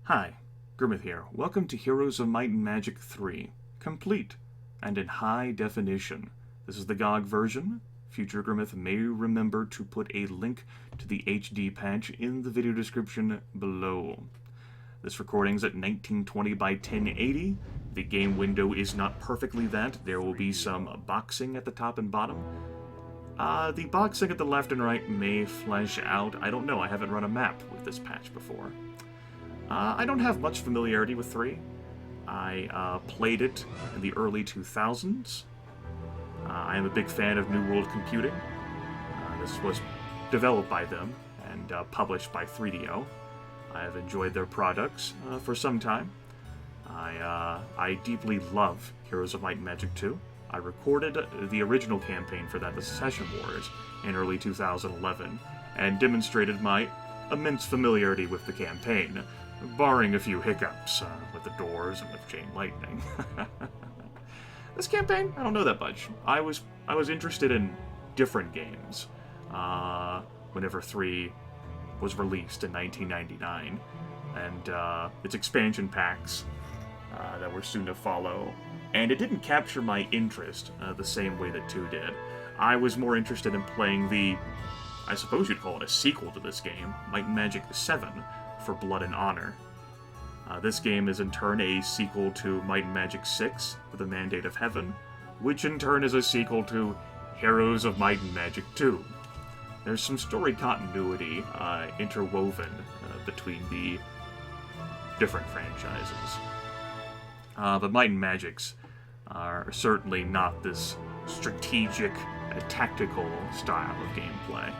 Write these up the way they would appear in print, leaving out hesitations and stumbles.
Hi, Grimith here. Welcome to Heroes of Might and Magic 3, complete and in high definition. This is the GOG version. Future Grimith may remember to put a link to the HD patch in the video description below. This recording's at 1920 by 1080. The game window is not perfectly that. There will be some boxing at the top and bottom. The boxing at the left and right may flesh out. I don't know. I haven't run a map with this patch before. I don't have much familiarity with 3. I played it in the early 2000s. I am a big fan of New World Computing. This was developed by them and published by 3DO. I have enjoyed their products for some time. I deeply love Heroes of Might and Magic 2. I recorded the original campaign for that, the Secession Wars, in early 2011, and demonstrated my immense familiarity with the campaign, barring a few hiccups with the doors and with chain lightning. This campaign, I don't know that much. I was interested in different games whenever 3 was released in 1999, and its expansion packs that were soon to follow. And it didn't capture my interest the same way that 2 did. I was more interested in playing the, I suppose you'd call it a sequel to this game, Might and Magic 7, for Blood and Honor. This game is in turn a sequel to Might and Magic 6, for the Mandate of Heaven, which in turn is a sequel to Heroes of Might and Magic 2. There's some story continuity interwoven between the different franchises. But Might and Magics are certainly not this strategic, tactical style of gameplay.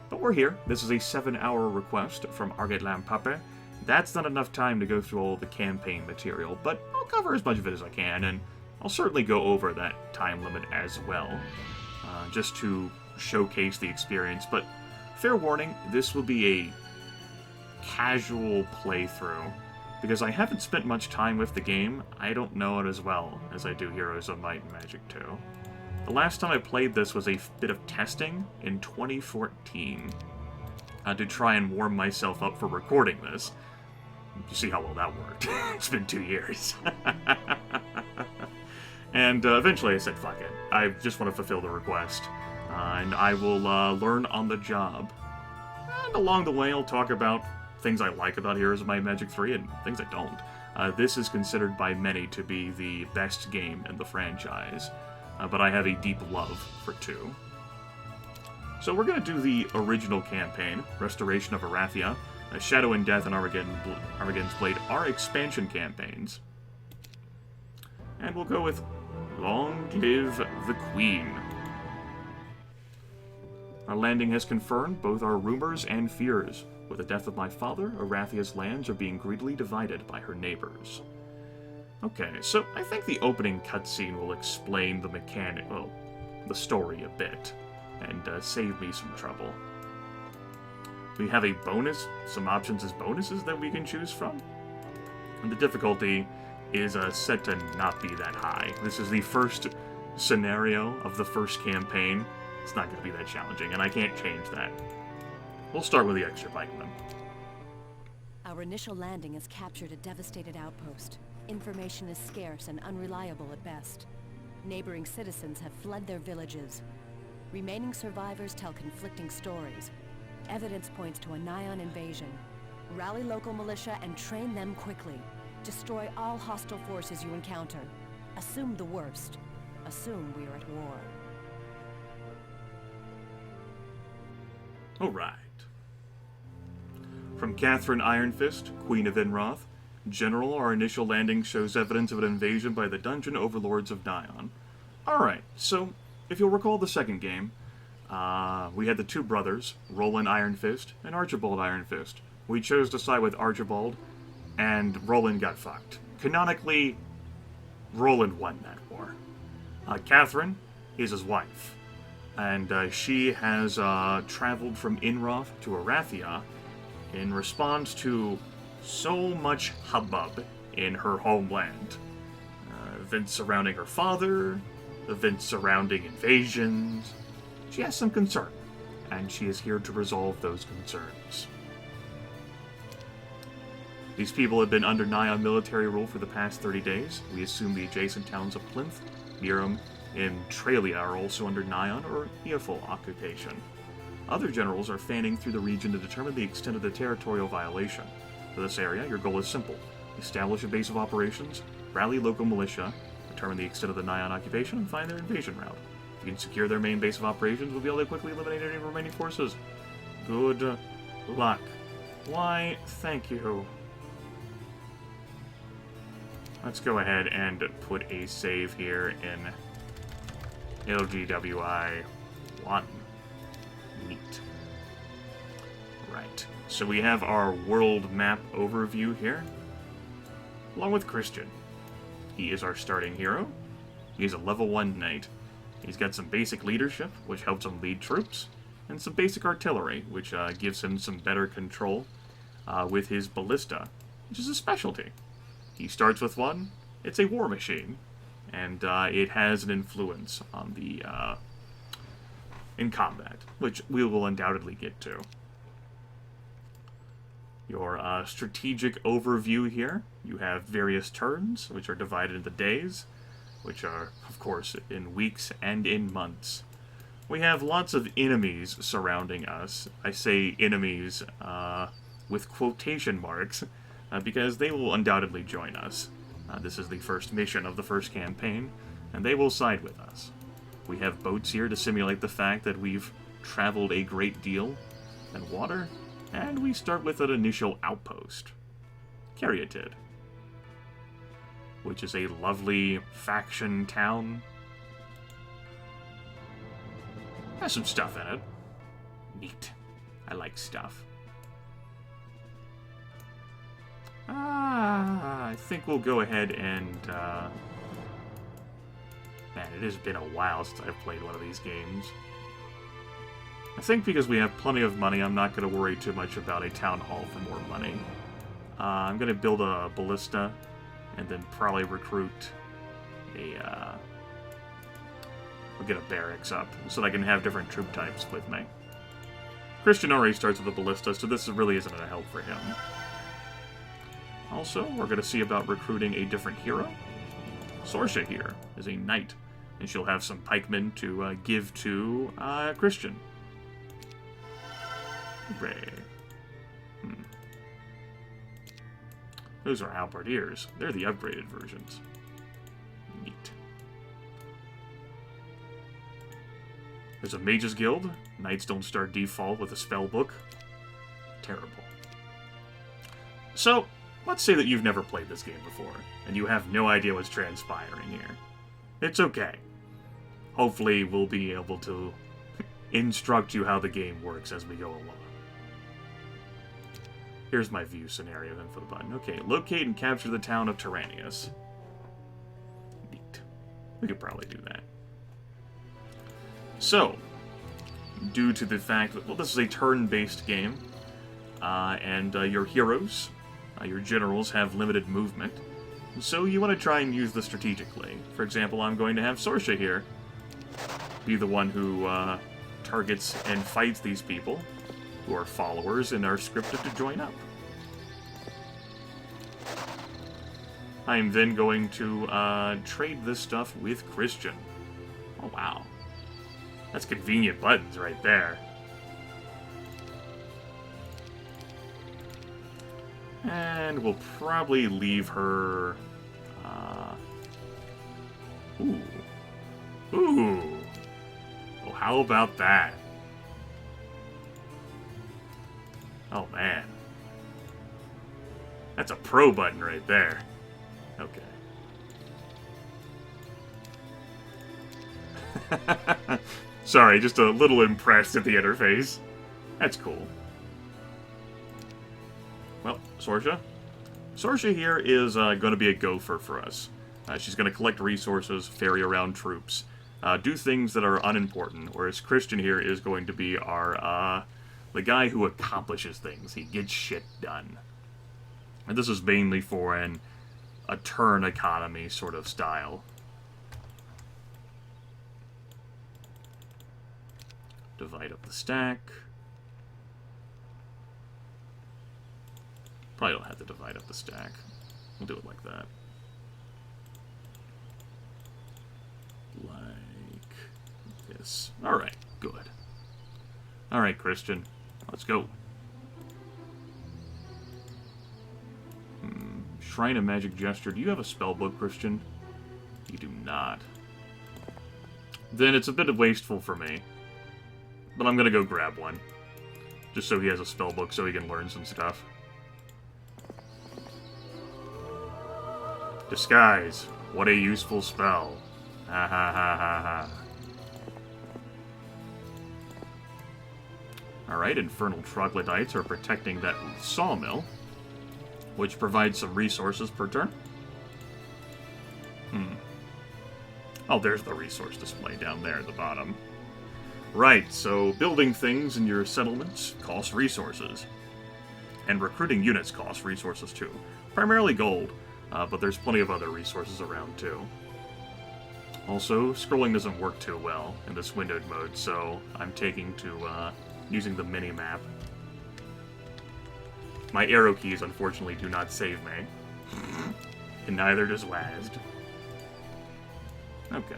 But we're here. This is a 7-hour request from Argate Lampape. That's not enough time to go through all the campaign material, but I'll cover as much of it as I can, and I'll certainly go over that time limit as well, just to showcase the experience. But fair warning, this will be a casual playthrough, because I haven't spent much time with the game. I don't know it as well as I do Heroes of Might and Magic 2. The last time I played this was a bit of testing in 2014 to try and warm myself up for recording this. You see how well that worked. It's been 2 years. And eventually I said, fuck it. I just want to fulfill the request. And I will learn on the job. And along the way I'll talk about things I like about Heroes of Might and Magic 3 and things I don't. This is considered by many to be the best game in the franchise, but I have a deep love for 2. So we're going to do the original campaign, Restoration of Erathia. Shadow and Death and Armageddon's Blade are expansion campaigns. And we'll go with Long Live the Queen. Our landing has confirmed both our rumors and fears. With the death of my father, Erathia's lands are being greedily divided by her neighbors. Okay, so I think the opening cutscene will explain the mechanic, well, the story a bit, and save me some trouble. We have a bonus, some options as bonuses that we can choose from. And the difficulty is set to not be that high. This is the first scenario of the first campaign. It's not going to be that challenging, and I can't change that. We'll start with the extra pikemen. Our initial landing has captured a devastated outpost. Information is scarce and unreliable at best. Neighboring citizens have fled their villages. Remaining survivors tell conflicting stories. Evidence points to a Nyan invasion. Rally local militia and train them quickly. Destroy all hostile forces you encounter. Assume the worst. Assume we are at war. Alright. From Catherine Ironfist, Queen of Inroth. General, our initial landing shows evidence of an invasion by the dungeon overlords of Nyan. Alright, so if you'll recall the second game, we had the 2 brothers, Roland Ironfist and Archibald Ironfist. We chose to side with Archibald, and Roland got fucked. Canonically, Roland won that war. Catherine is his wife, and she has traveled from Inroth to Erathia in response to so much hubbub in her homeland. Events surrounding her father, events surrounding invasions. She has some concern, and she is here to resolve those concerns. These people have been under Nyan military rule for the past 30 days. We assume the adjacent towns of Plinth, Miram, and Tralia are also under Nyan or Eoful occupation. Other generals are fanning through the region to determine the extent of the territorial violation. For this area, your goal is simple. Establish a base of operations, rally local militia, determine the extent of the Nyan occupation, and find their invasion route. If you can secure their main base of operations, we'll be able to quickly eliminate any remaining forces. Good luck. Why, thank you. Let's go ahead and put a save here in LGWI 1. Neat. Right. So we have our world map overview here, along with Christian. He is our starting hero. He's a level 1 knight. He's got some basic leadership, which helps him lead troops, and some basic artillery, which gives him some better control with his ballista, which is a specialty. He starts with one. It's a war machine, and it has an influence on the in combat, which we will undoubtedly get to. Your strategic overview here. You have various turns, which are divided into days, which are, of course, in weeks and in months. We have lots of enemies surrounding us. I say enemies with quotation marks, because they will undoubtedly join us. This is the first mission of the first campaign, and they will side with us. We have boats here to simulate the fact that we've traveled a great deal in water, and we start with an initial outpost, Caryatid, which is a lovely faction town. Has some stuff in it. Neat. I like stuff. I think we'll go ahead and, man, it has been a while since I've played one of these games. I think because we have plenty of money, I'm not going to worry too much about a town hall for more money. I'm going to build a ballista, and then probably recruit a, we'll get a barracks up, so that I can have different troop types with me. Christian already starts with a ballista, so this really isn't a help for him. Also, we're going to see about recruiting a different hero. Sorsha here is a knight, and she'll have some pikemen to give to Christian. Hooray. Those are halberdiers. They're the upgraded versions. Neat. There's a mage's guild. Knights don't start default with a spell book. Terrible. So, let's say that you've never played this game before, and you have no idea what's transpiring here. It's okay. Hopefully, we'll be able to instruct you how the game works as we go along. Here's my view scenario then for the button. Okay, locate and capture the town of Tyrannius. Neat. We could probably do that. So, due to the fact that, well, this is a turn-based game, and your heroes, your generals, have limited movement, so you want to try and use this strategically. For example, I'm going to have Sorsha here be the one who targets and fights these people, who are followers and are scripted to join up. I am then going to trade this stuff with Christian. Oh, wow. That's convenient buttons right there. And we'll probably leave her... Ooh. Ooh. Well, how about that? Oh, man. That's a pro button right there. Okay. Sorry, just a little impressed at the interface. That's cool. Well, Sorsha? Sorsha here is going to be a gopher for us. She's going to collect resources, ferry around troops, do things that are unimportant, whereas Christian here is going to be our... the guy who accomplishes things. He gets shit done. And this is mainly for a turn economy sort of style. Divide up the stack. Probably don't have to divide up the stack. We'll do it like that. Like this. Alright, good. Alright, Christian. Let's go. Shrine of Magic Gesture. Do you have a spellbook, Christian? You do not. Then it's a bit wasteful for me. But I'm gonna go grab one. Just so he has a spellbook so he can learn some stuff. Disguise. What a useful spell. Ha ha ha ha ha. Alright, Infernal Troglodytes are protecting that sawmill, which provides some resources per turn. Oh, there's the resource display down there at the bottom. Right, so building things in your settlements costs resources. And recruiting units costs resources too. Primarily gold, but there's plenty of other resources around too. Also, scrolling doesn't work too well in this windowed mode, so I'm taking to using the mini-map. My arrow keys, unfortunately, do not save me. And neither does WASD. Okay.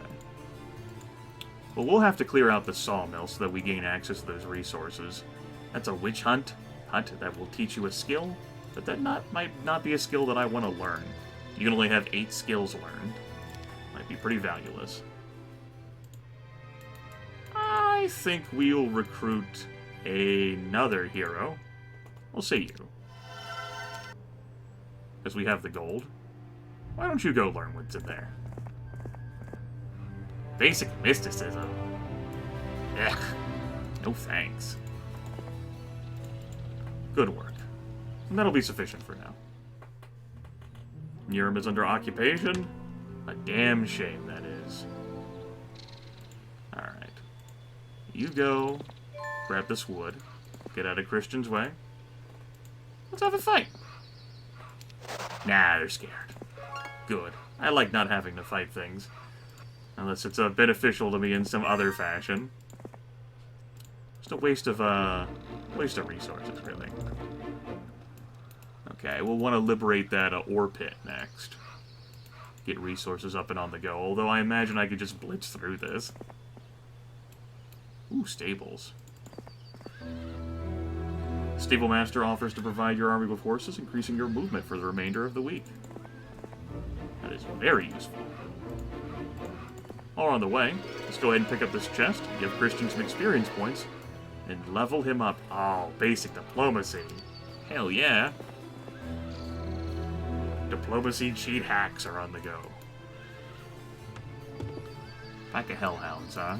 Well, we'll have to clear out the sawmill so that we gain access to those resources. That's a witch hunt that will teach you a skill, but that might not be a skill that I want to learn. You can only have 8 skills learned. Might be pretty valueless. I think we'll recruit another hero. We'll say you. Because we have the gold. Why don't you go learn what's in there? Basic mysticism. Ugh. No thanks. Good work. And that'll be sufficient for now. Niram is under occupation. A damn shame, that is. Alright. You go. Grab this wood. Get out of Christian's way. Let's have a fight. Nah, they're scared. Good. I like not having to fight things. Unless it's beneficial to me in some other fashion. Just a waste of resources, really. Okay, we'll want to liberate that ore pit next. Get resources up and on the go, although I imagine I could just blitz through this. Ooh, stables. Stable Master offers to provide your army with horses, increasing your movement for the remainder of the week. That is very useful. All on the way, let's go ahead and pick up this chest, give Christian some experience points, and level him up. Oh, basic diplomacy. Hell yeah. Diplomacy cheat hacks are on the go. Pack of hellhounds, huh?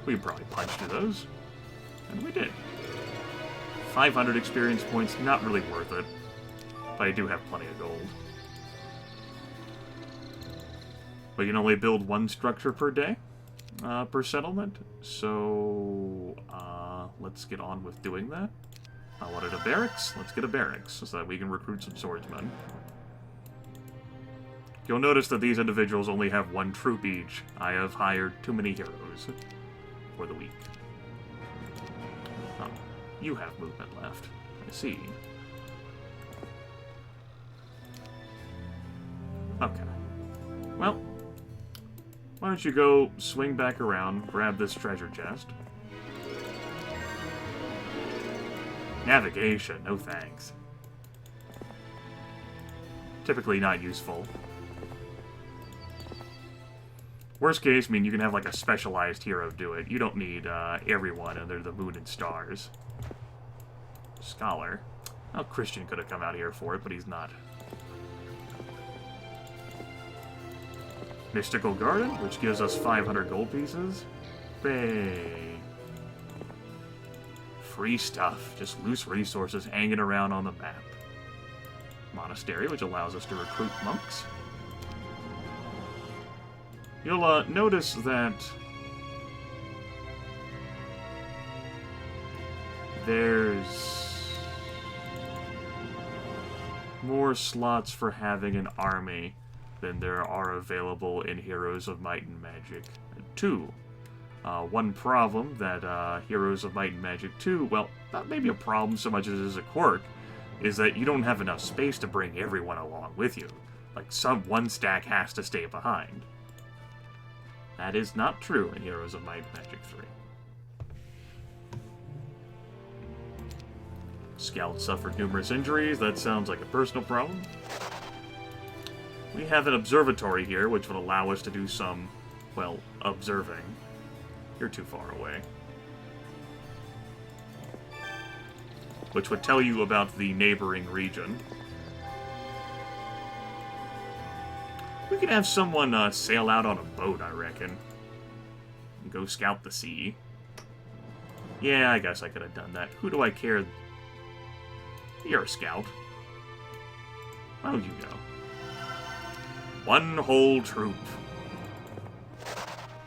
We could probably punch through those. And we did. 500 experience points, not really worth it. But I do have plenty of gold. But you can only build one structure per day, per settlement. So, let's get on with doing that. I wanted a barracks. Let's get a barracks so that we can recruit some swordsmen. You'll notice that these individuals only have 1 troop each. I have hired too many heroes for the week. Oh, you have movement left. I see. Okay. Well, why don't you go swing back around, grab this treasure chest. Navigation, no thanks. Typically not useful. Worst case, I mean, you can have like a specialized hero do it. You don't need everyone under the moon and stars. Scholar. Well, Christian could have come out here for it, but he's not. Mystical Garden, which gives us 500 gold pieces. Bay. Free stuff, just loose resources hanging around on the map. Monastery, which allows us to recruit monks. You'll notice that there's more slots for having an army than there are available in Heroes of Might and Magic 2. One problem that Heroes of Might and Magic 2, well, not maybe a problem so much as it is a quirk, is that you don't have enough space to bring everyone along with you. Like, one stack has to stay behind. That is not true in Heroes of Might and Magic 3. Scout suffered numerous injuries. That sounds like a personal problem. We have an observatory here, which would allow us to do some, well, observing. You're too far away. Which would tell you about the neighboring region. We could have someone sail out on a boat, I reckon. And go scout the sea. Yeah, I guess I could have done that. Who do I care? You're a scout. Oh, you go. One whole troop.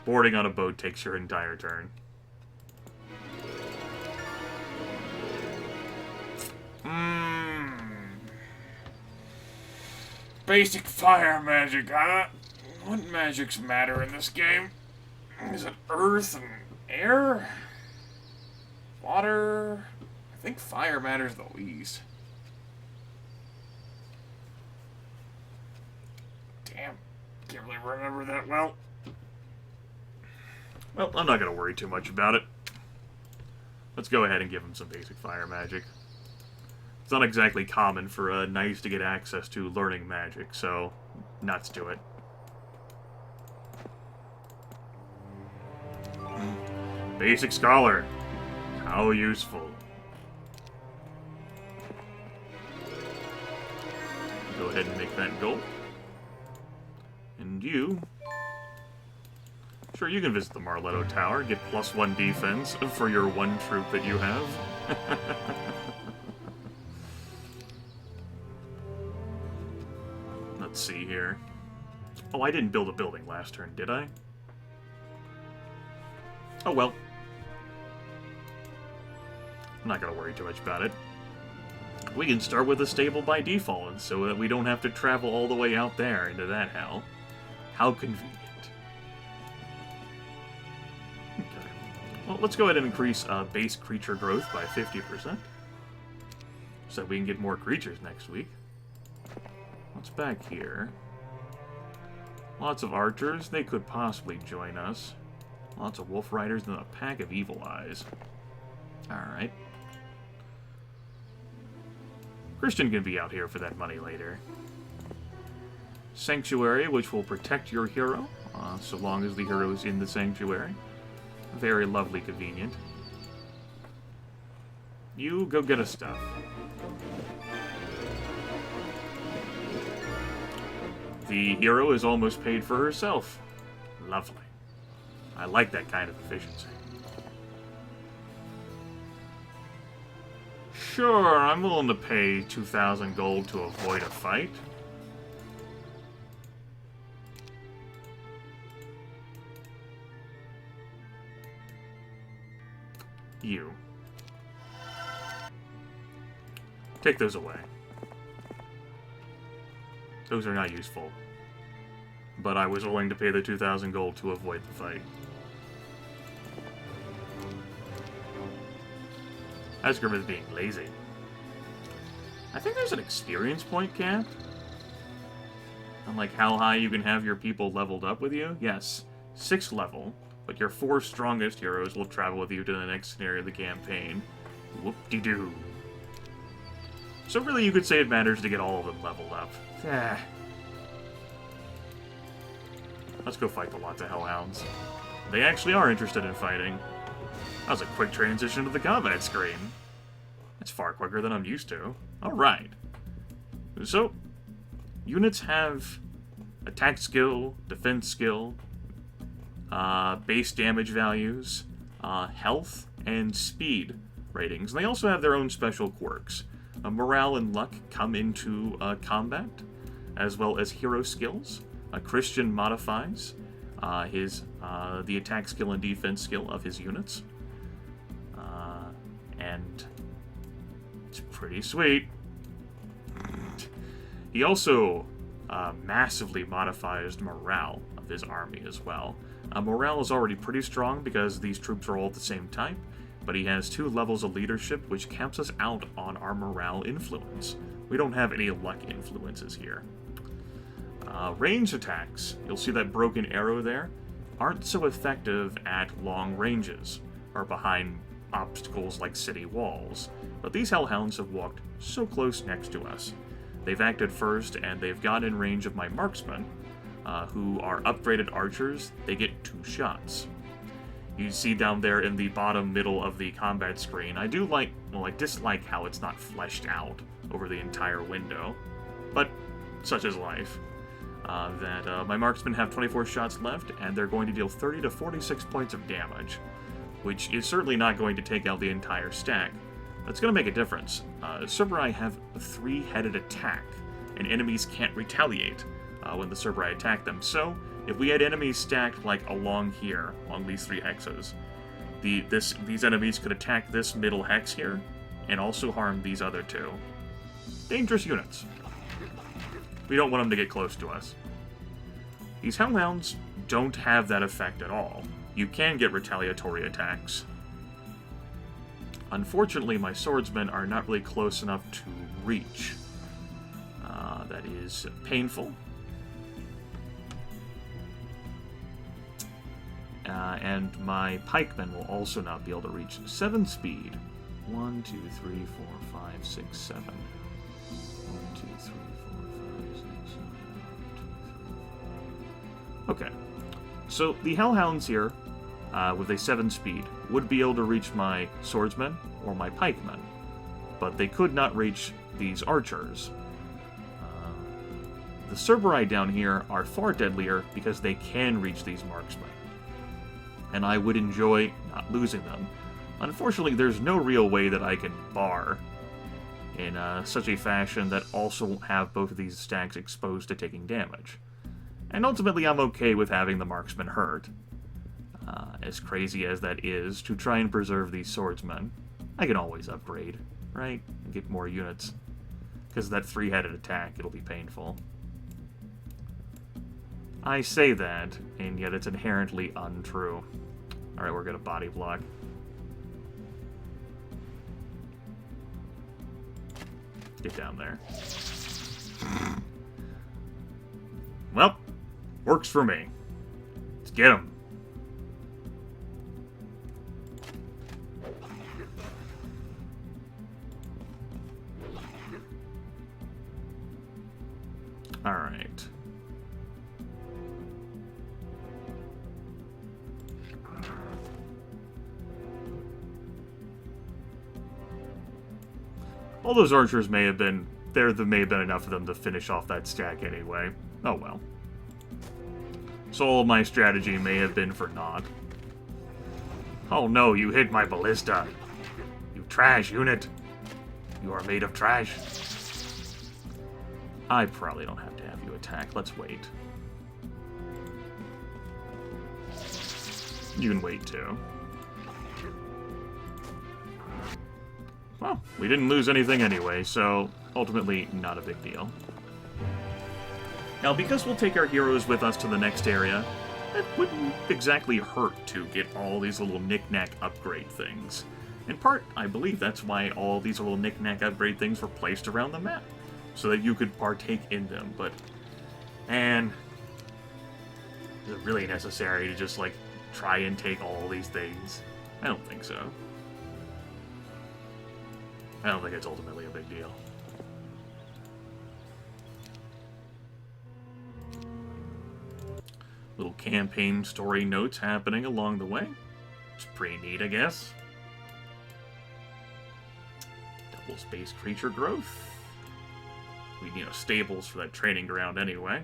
Boarding on a boat takes your entire turn. Basic fire magic, huh? What magics matter in this game? Is it earth and air? Water? I think fire matters the least. Damn, can't really remember that well. Well, I'm not going to worry too much about it. Let's go ahead and give him some basic fire magic. It's not exactly common for knights to get access to learning magic, so nuts to it. Basic Scholar. How useful. Go ahead and make that gold. And you... Sure, you can visit the Marletto Tower, get +1 defense for your one troop that you have. Let's see here. Oh, I didn't build a building last turn, did I? Oh well. I'm not going to worry too much about it. We can start with a stable by default, so that we don't have to travel all the way out there into that hell. How convenient. Okay. Well, let's go ahead and increase base creature growth by 50%. So that we can get more creatures next week. What's back here? Lots of archers. They could possibly join us. Lots of wolf riders and a pack of evil eyes. Alright. Christian can be out here for that money later. Sanctuary, which will protect your hero, so long as the hero is in the sanctuary. Very lovely, convenient. You go get us stuff. The hero is almost paid for herself. Lovely. I like that kind of efficiency. Sure, I'm willing to pay 2,000 gold to avoid a fight. You. Take those away. Those are not useful. But I was willing to pay the 2,000 gold to avoid the fight. As Grimith being lazy. I think there's an experience point cap. On like how high you can have your people leveled up with you. Yes, 6th level, but your 4 strongest heroes will travel with you to the next scenario of the campaign. Whoop-de-doo. So really you could say it matters to get all of them leveled up. Let's go fight the lots of hellhounds. They actually are interested in fighting. That was a quick transition to the combat screen. That's far quicker than I'm used to. Alright. So, units have attack skill, defense skill, base damage values, health, and speed ratings. And they also have their own special quirks. Morale and luck come into combat, as well as hero skills. Christian modifies the attack skill and defense skill of his units. And it's pretty sweet. He also massively modifies morale of his army as well. Morale is already pretty strong because these troops are all the same type. but he has 2 levels of leadership, which caps us out on our morale influence. We don't have any luck influences here. Range attacks, you'll see that broken arrow there, aren't so effective at long ranges, or behind obstacles like city walls, but these hellhounds have walked so close next to us. They've acted first, and they've got in range of my marksmen, who are upgraded archers. They get 2 shots. You see down there in the bottom middle of the combat screen, I dislike how it's not fleshed out over the entire window, but such is life. My marksmen have 24 shots left, and they're going to deal 30 to 46 points of damage, which is certainly not going to take out the entire stack. That's going to make a difference. Cerberus have a 3-headed attack, and enemies can't retaliate when the Cerberus attack them. So, if we had enemies stacked like along here, along these 3 hexes, these enemies could attack this middle hex here, and also harm these other 2. Dangerous units. We don't want them to get close to us. These hellhounds don't have that effect at all. You can get retaliatory attacks. Unfortunately, my swordsmen are not really close enough to reach. That is painful. And my pikemen will also not be able to reach 7 speed. 1, 2, 3, 4, 5, 6, 7. 1, 2, 3, 4, 5, 6, 7. 1, 2, 3, 4. Okay. So the hellhounds here, with a 7 speed, would be able to reach my swordsmen or my pikemen, but they could not reach these archers. The Cerberus down here are far deadlier because they can reach these marksmen, and I would enjoy not losing them. Unfortunately, there's no real way that I can bar in such a fashion that also won't have both of these stacks exposed to taking damage. And ultimately, I'm okay with having the marksmen hurt. As crazy as that is, to try and preserve these swordsmen, I can always upgrade, right? And get more units. Because of that 3-headed attack, it'll be painful. I say that, and yet it's inherently untrue. Alright, we're gonna body block. Get down there. Well, works for me. Let's get him. Alright. All those archers may have been... there may have been enough of them to finish off that stack anyway. Oh well. So all of my strategy may have been for naught. Oh no, you hit my ballista. You trash unit. You are made of trash. I probably don't have to have you attack. Let's wait. You can wait too. Well, we didn't lose anything anyway, so ultimately not a big deal. Now, because we'll take our heroes with us to the next area, it wouldn't exactly hurt to get all these little knick-knack upgrade things. In part, I believe that's why all these little knick-knack upgrade things were placed around the map, so that you could partake in them, but, man, is it really necessary to just, like, try and take all these things? I don't think so. I don't think it's ultimately a big deal. Little campaign story notes happening along the way. It's pretty neat, I guess. Double space creature growth. We need stables for that training ground anyway.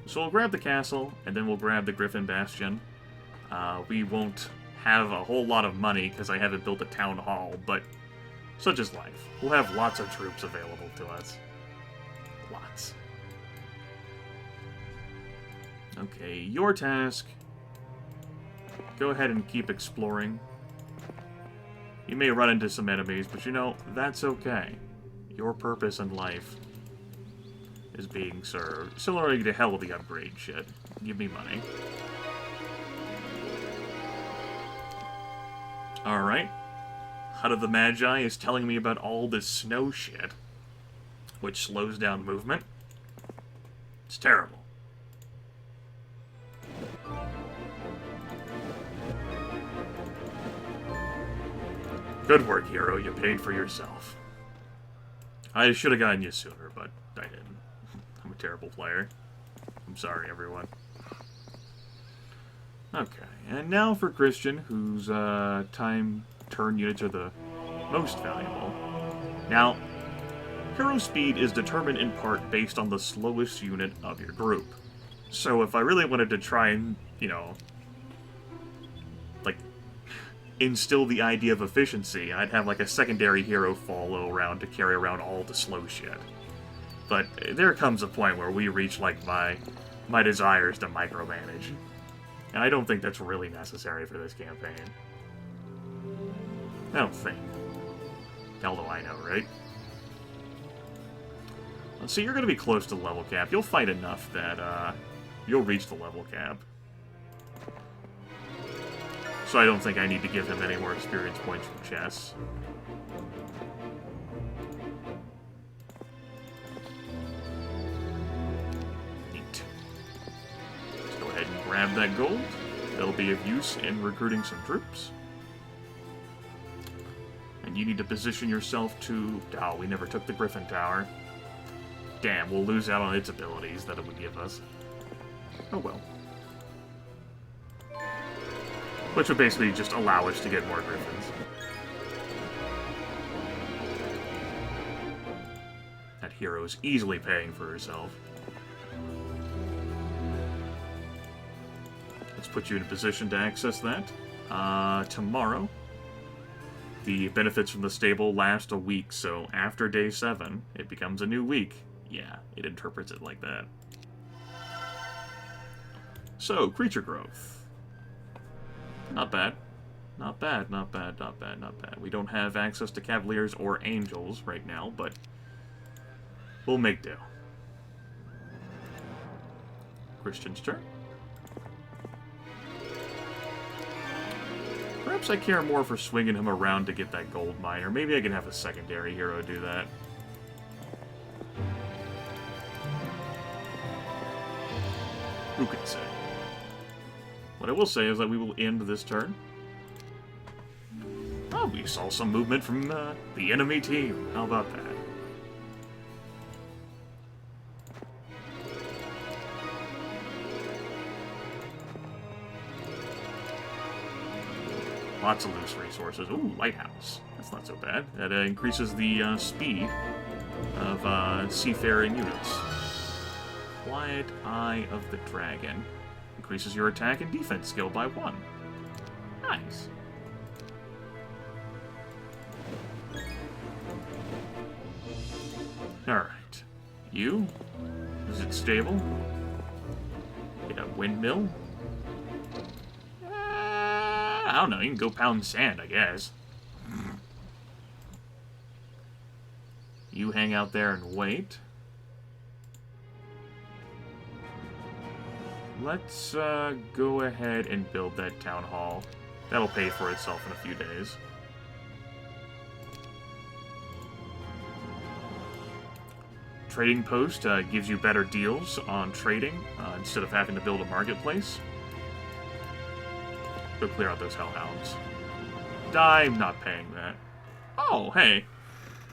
So we'll grab the castle, and then we'll grab the Griffin Bastion. We won't have a whole lot of money because I haven't built a town hall, but such is life. We'll have lots of troops available to us. Lots. Okay, your task. Go ahead and keep exploring. You may run into some enemies, but you know, that's okay. Your purpose in life is being served. Similarly to hell with the upgrade shit. Give me money. Alright. Hut of the Magi is telling me about all this snow shit, which slows down movement. It's terrible. Good work, hero. You paid for yourself. I should have gotten you sooner, but I didn't. I'm a terrible player. I'm sorry, everyone. Okay, and now for Christian, whose turn units are the most valuable. Now, hero speed is determined in part based on the slowest unit of your group. So if I really wanted to try and, you know, like, instill the idea of efficiency, I'd have like a secondary hero follow around to carry around all the slow shit. But there comes a point where we reach, like, my desires to micromanage. And I don't think that's really necessary for this campaign. I don't think. Hell do I know, right? So you're going to be close to the level cap. You'll fight enough that you'll reach the level cap. So I don't think I need to give him any more experience points from chess. Neat. Let's go ahead and grab that gold. That'll be of use in recruiting some troops. And you need to position yourself to... Oh, we never took the Griffin Tower. Damn, we'll lose out on its abilities that it would give us. Oh well. Which would basically just allow us to get more Griffins. That hero is easily paying for herself. Let's put you in a position to access that. Tomorrow. The benefits from the stable last a week, so after day 7, it becomes a new week. Yeah, it interprets it like that. So, creature growth. Not bad. Not bad, not bad, not bad, not bad. We don't have access to Cavaliers or Angels right now, but we'll make do. Christian's turn. Perhaps I care more for swinging him around to get that gold mine, or maybe I can have a secondary hero do that. Who can say? What I will say is that we will end this turn. Oh, we saw some movement from the enemy team. How about that? Lots of loose resources. Ooh, lighthouse. That's not so bad. That increases the speed of seafaring units. Quiet Eye of the Dragon. Increases your attack and defense skill by 1. Nice. Alright. You? Is it stable? Get a windmill? I don't know, you can go pound sand, I guess. You hang out there and wait. Let's go ahead and build that town hall. That'll pay for itself in a few days. Trading post gives you better deals on trading instead of having to build a marketplace. Go clear out those hellhounds. I'm not paying that. Oh, hey.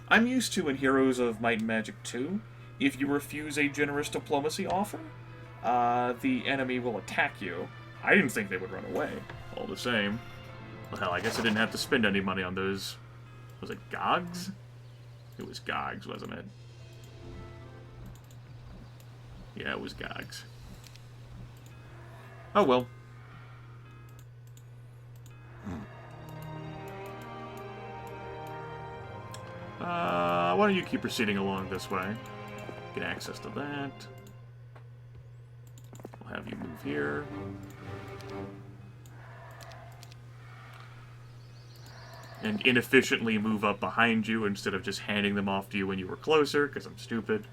I'm used to in Heroes of Might and Magic 2, if you refuse a generous diplomacy offer, the enemy will attack you. I didn't think they would run away. All the same. Well, hell, I guess I didn't have to spend any money on those... Was it Gogs? It was Gogs, wasn't it? Yeah, it was Gogs. Oh well. Why don't you keep proceeding along this way? Get access to that. We'll have you move here. And inefficiently move up behind you instead of just handing them off to you when you were closer, because I'm stupid.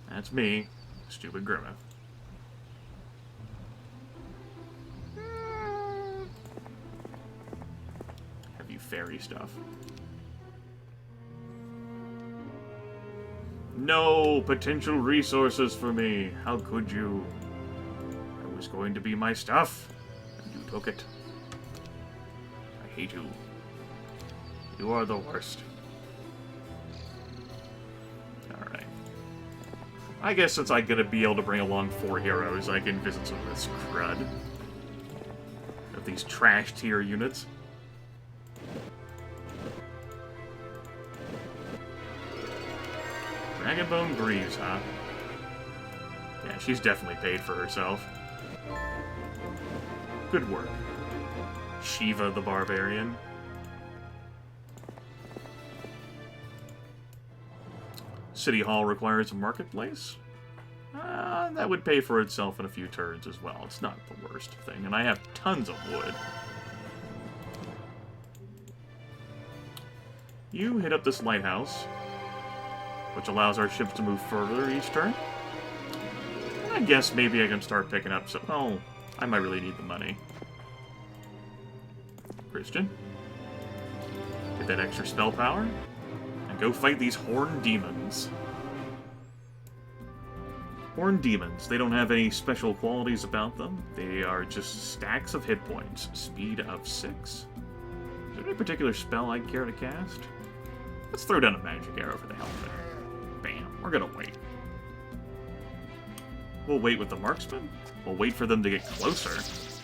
That's me, stupid Grimith. fairy stuff. No potential resources for me. How could you? It was going to be my stuff, and you took it. I hate you. You are the worst. Alright. I guess since I'm gonna be able to bring along 4 heroes, I can visit some of this crud. Of these trash tier units. Dragonbone Greaves, huh? Yeah, she's definitely paid for herself. Good work. Shiva the Barbarian. City Hall requires a marketplace. That would pay for itself in a few turns as well. It's not the worst thing, and I have tons of wood. You hit up this lighthouse, which allows our ships to move further each turn. I guess maybe I can start picking up some... Oh, I might really need the money. Christian. Get that extra spell power. And go fight these horned demons. Horned demons. They don't have any special qualities about them. They are just stacks of hit points. Speed of 6. Is there any particular spell I'd care to cast? Let's throw down a magic arrow for the hell of it. Bam. We're gonna wait. We'll wait with the marksman. We'll wait for them to get closer.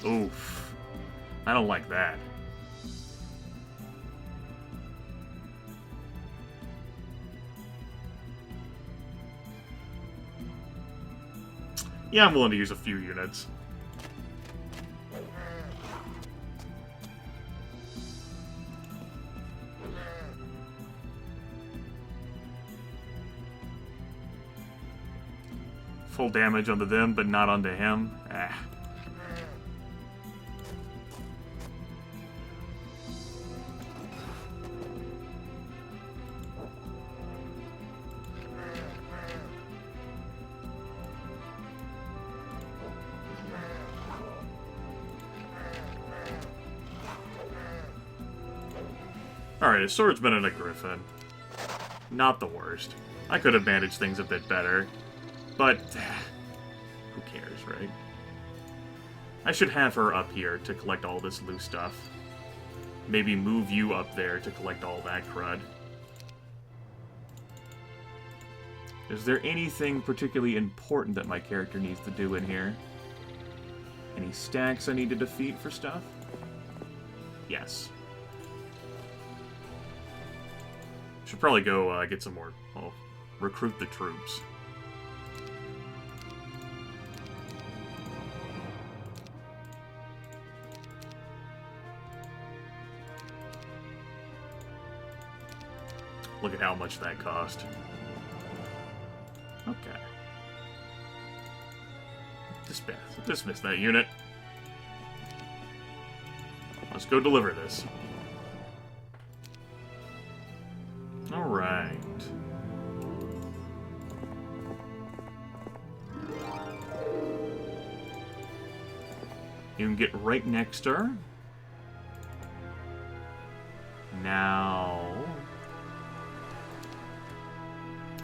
Oof. I don't like that. Yeah, I'm willing to use a few units. Full damage onto them, but not onto him. Ah. Alright, a swordsman and a griffin. Not the worst. I could have managed things a bit better. But, who cares, right? I should have her up here to collect all this loose stuff. Maybe move you up there to collect all that crud. Is there anything particularly important that my character needs to do in here? Any stacks I need to defeat for stuff? Yes. Should probably go get some more... Oh, recruit the troops. Look at how much that cost. Okay. Dismiss that unit. Let's go deliver this. Alright. You can get right next to her. Now...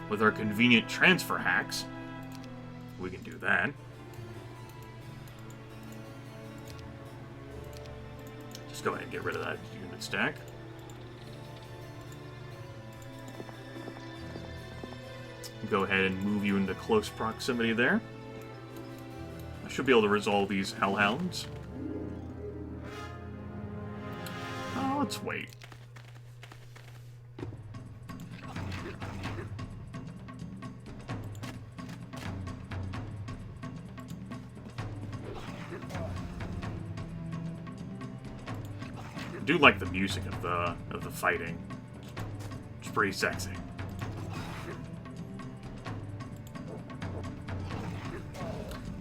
with our convenient transfer hacks, we can do that. Just go ahead and get rid of that unit stack. Go ahead and move you into close proximity there. I should be able to resolve these hellhounds. Oh, let's wait. I do like the music of the fighting. It's pretty sexy.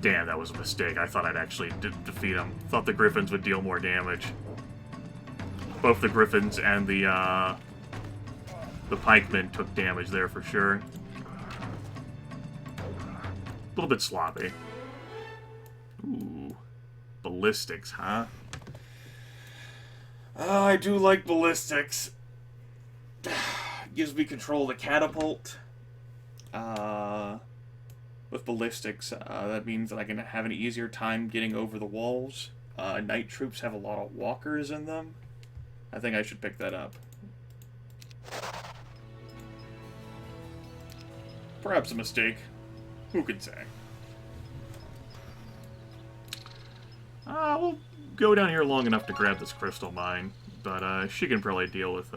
Damn, that was a mistake. I thought I'd actually defeat him. Thought the griffins would deal more damage. Both the griffins and the pikemen took damage there for sure. A little bit sloppy. Ooh. Ballistics, huh? I do like ballistics. Gives me control of the catapult. With ballistics, that means that I can have an easier time getting over the walls. Night troops have a lot of walkers in them. I think I should pick that up. Perhaps a mistake. Who could say? We'll go down here long enough to grab this crystal mine, but she can probably deal with,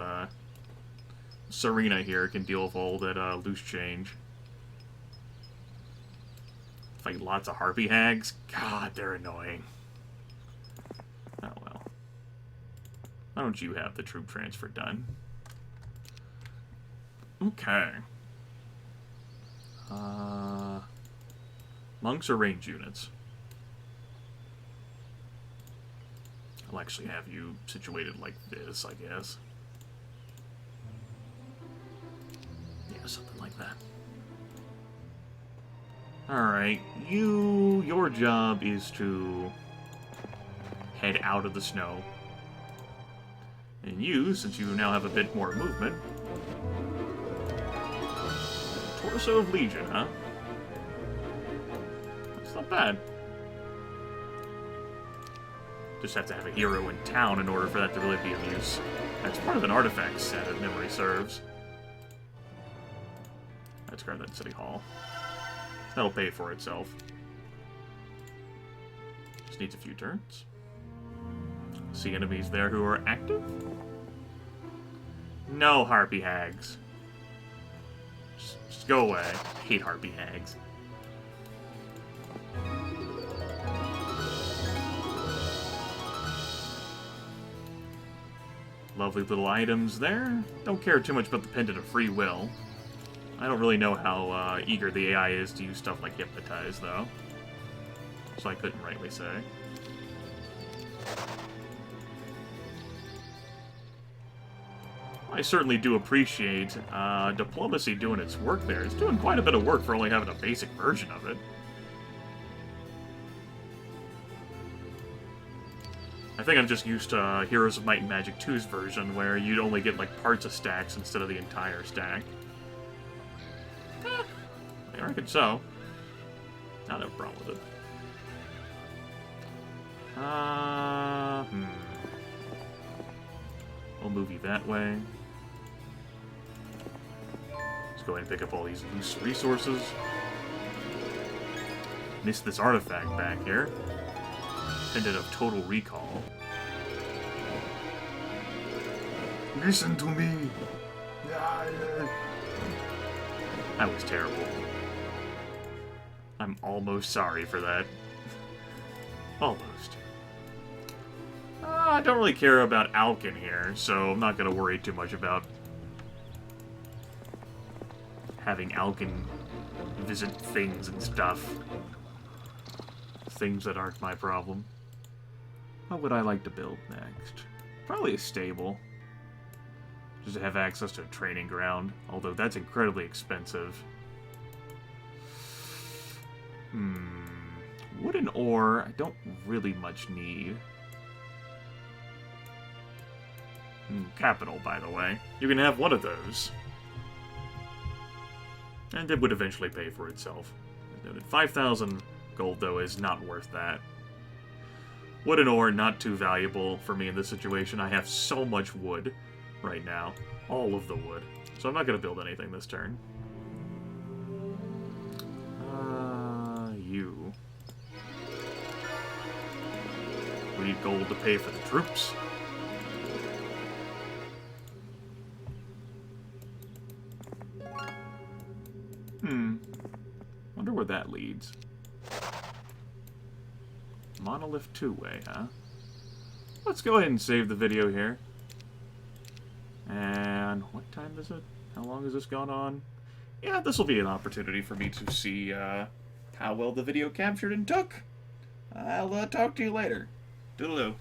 Serena here can deal with all that loose change. Fight lots of harpy hags. God, they're annoying. Oh well. Why don't you have the troop transfer done? Okay. Monks or range units? I'll actually have you situated like this, I guess. Yeah, something like that. Alright, your job is to head out of the snow. And you, since you now have a bit more movement... Torso of Legion, huh? That's not bad. Just have to have a hero in town in order for that to really be of use. That's part of an artifact set, if memory serves. Let's grab that City Hall. That'll pay for itself. Just needs a few turns. See enemies there who are active? No harpy hags. Just go away. I hate harpy hags. Lovely little items there. Don't care too much about the Pendant of Free Will. I don't really know how eager the AI is to use stuff like Hypnotize, though. So I couldn't rightly say. I certainly do appreciate Diplomacy doing its work there. It's doing quite a bit of work for only having a basic version of it. I think I'm just used to Heroes of Might and Magic 2's version, where you'd only get like parts of stacks instead of the entire stack. I reckon so. I don't have a problem with it. We'll move you that way. Let's go ahead and pick up all these loose resources. Missed this artifact back here. Pendant of Total Recall. Listen to me! That was terrible. I'm almost sorry for that. Almost. I don't really care about Alkin here, so I'm not going to worry too much about having Alkin visit things and stuff. Things that aren't my problem. What would I like to build next? Probably a stable. Just to have access to a training ground, although that's incredibly expensive. Wood and ore, I don't really much need. Capital, by the way. You can have one of those. And it would eventually pay for itself. 5,000 gold, though, is not worth that. Wood and ore, not too valuable for me in this situation. I have so much wood right now. All of the wood. So I'm not going to build anything this turn. You. We need gold to pay for the troops. Wonder where that leads. Monolith two-way, huh? Let's go ahead and save the video here. And what time is it? How long has this gone on? Yeah, this will be an opportunity for me to see how well the video captured and took. I'll talk to you later. Toodaloo.